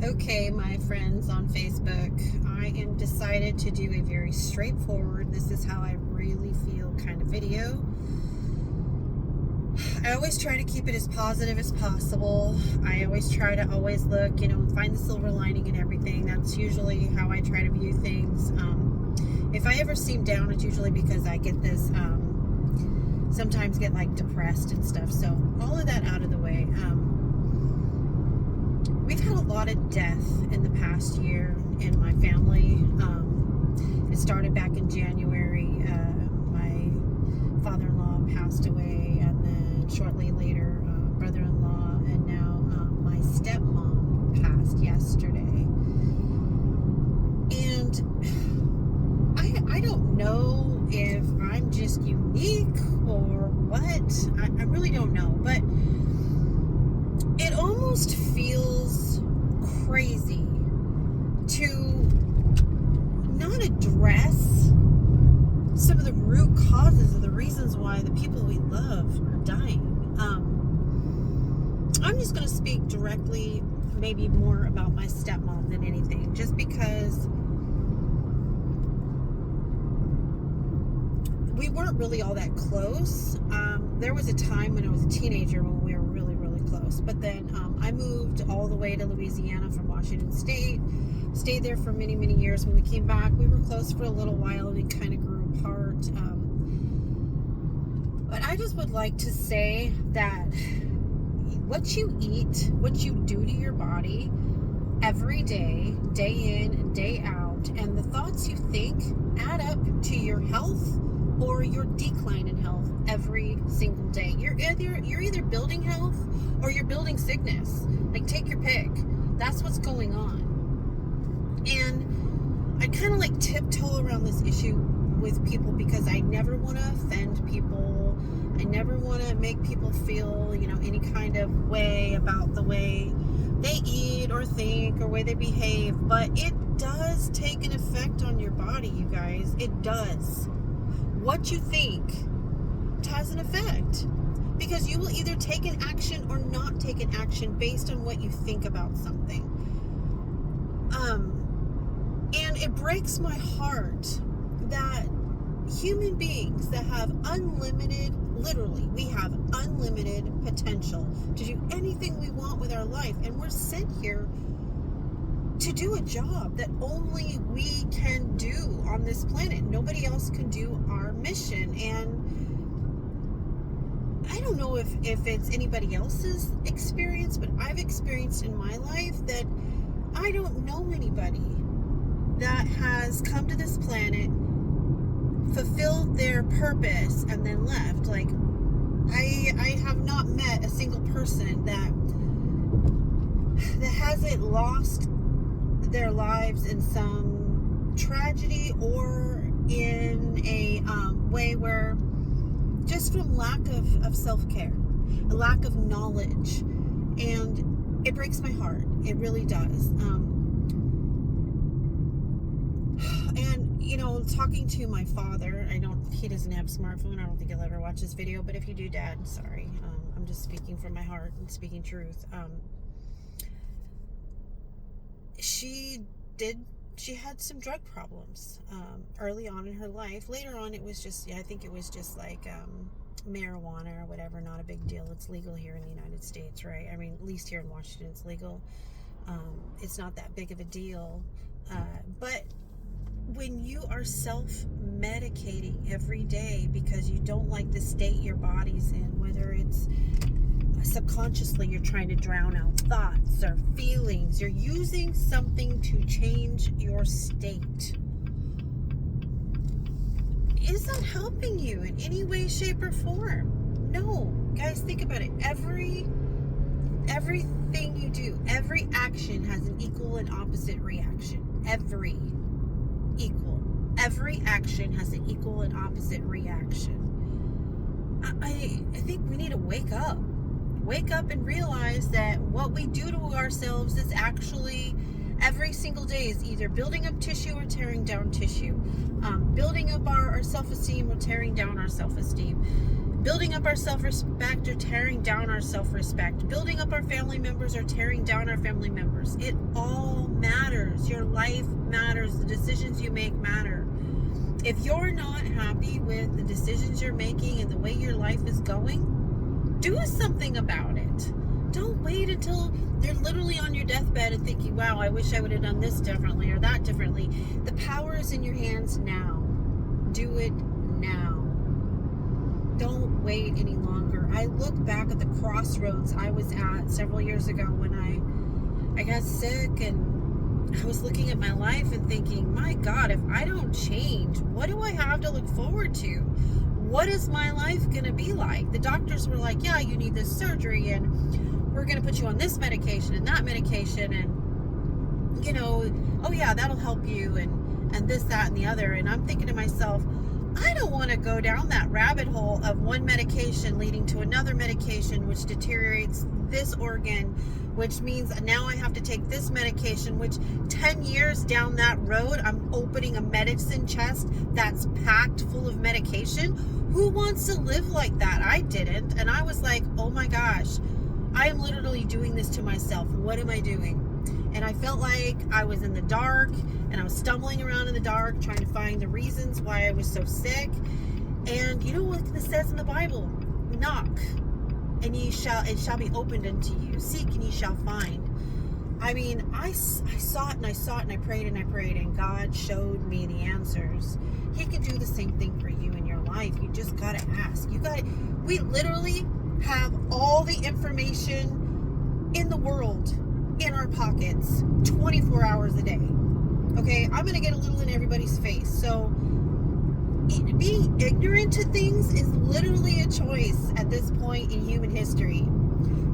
Okay, my friends on Facebook, I am decided to do a very straightforward, this is how I really feel kind of video. I always try to keep it as positive as possible. I always try to look, find the silver lining in everything. That's usually how I try to view things. If I ever seem down, it's usually because I get this, sometimes get like depressed and stuff. So all of that out of the way. We've had a lot of death in the past year in my family. It started back in January. My father-in-law passed away, and then shortly later, brother-in-law, and now my stepmom passed yesterday. And I don't know if I'm just unique or what. I really don't know, but it almost feels crazy to not address some of the root causes of the reasons why the people we love are dying. I'm just going to speak directly, maybe more about my stepmom than anything, just because we weren't really all that close. There was a time when I was a teenager when we were really, really close. But then I moved all the way to Louisiana from Washington State. Stayed there for many, many years. When we came back, we were close for a little while and it kind of grew apart. But I just would like to say that what you eat, what you do to your body every day, day in and day out, and the thoughts you think add up to your health or your decline in health every single day. You're either building health or you're building sickness. Like, take your pick. That's what's going on. And I kind of like tiptoe around this issue with people because I never want to offend people. I never want to make people feel, any kind of way about the way they eat or think or way they behave. But it does take an effect on your body, you guys. It does. What you think has an effect, because you will either take an action or not take an action based on what you think about something. And it breaks my heart that human beings that have literally, we have unlimited potential to do anything we want with our life, and we're sent here to do a job that only we can do on this planet. Nobody else can do our mission. And I don't know if it's anybody else's experience, but I've experienced in my life that I don't know anybody that has come to this planet, fulfilled their purpose, and then left. Like, I have not met a single person that hasn't lost their lives in some tragedy or in a way where just from lack of self-care, a lack of knowledge. And it breaks my heart. It really does. And talking to my father, he doesn't have a smartphone. I don't think he'll ever watch this video, but if you do, Dad, sorry. I'm just speaking from my heart and speaking truth. She had some drug problems early on in her life. Later on, it was just, I think it was just like marijuana or whatever, not a big deal. It's legal here in the United States, right? I mean, at least here in Washington, it's legal. It's not that big of a deal. But when you are self-medicating every day because you don't like the state your body's in, whether it's subconsciously you're trying to drown out thoughts or feelings, you're using something to change your state. Is that helping you in any way, shape, or form? No. Guys, think about it. Everything you do, every action has an equal and opposite reaction. Every action has an equal and opposite reaction. I think we need to wake up and realize that what we do to ourselves is actually every single day is either building up tissue or tearing down tissue, building up our self-esteem or tearing down our self-esteem. Building up our self-respect or tearing down our self-respect. Building up our family members or tearing down our family members. It all matters. Your life matters. The decisions you make matter. If you're not happy with the decisions you're making and the way your life is going, do something about it. Don't wait until you're literally on your deathbed and thinking, wow, I wish I would have done this differently or that differently. The power is in your hands now. Do it now. Don't wait any longer. I look back at the crossroads I was at several years ago when I got sick, and I was looking at my life and thinking, my God, if I don't change, what do I have to look forward to? What is my life going to be like? The doctors were like, yeah, you need this surgery, and we're going to put you on this medication and that medication, and, you know, oh yeah, that'll help you, and this, that, and the other. And I'm thinking to myself, I don't want to go down that rabbit hole of one medication leading to another medication, which deteriorates this organ, which means now I have to take this medication, which 10 years down that road, I'm opening a medicine chest that's packed full of medication. Who wants to live like that? I didn't. And I was like, oh my gosh, I am literally doing this to myself. What am I doing? And I felt like I was in the dark, and I was stumbling around in the dark trying to find the reasons why I was so sick. And you know what it says in the Bible? Knock, and it shall be opened unto you. Seek, and ye shall find. I mean, I saw it, and I saw it, and I prayed, and God showed me the answers. He can do the same thing for you in your life. You just got to ask. We literally have all the information in the world in our pockets 24 hours a day. Okay, I'm going to get a little in everybody's face. So being ignorant to things is literally a choice at this point in human history.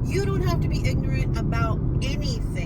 You don't have to be ignorant about anything.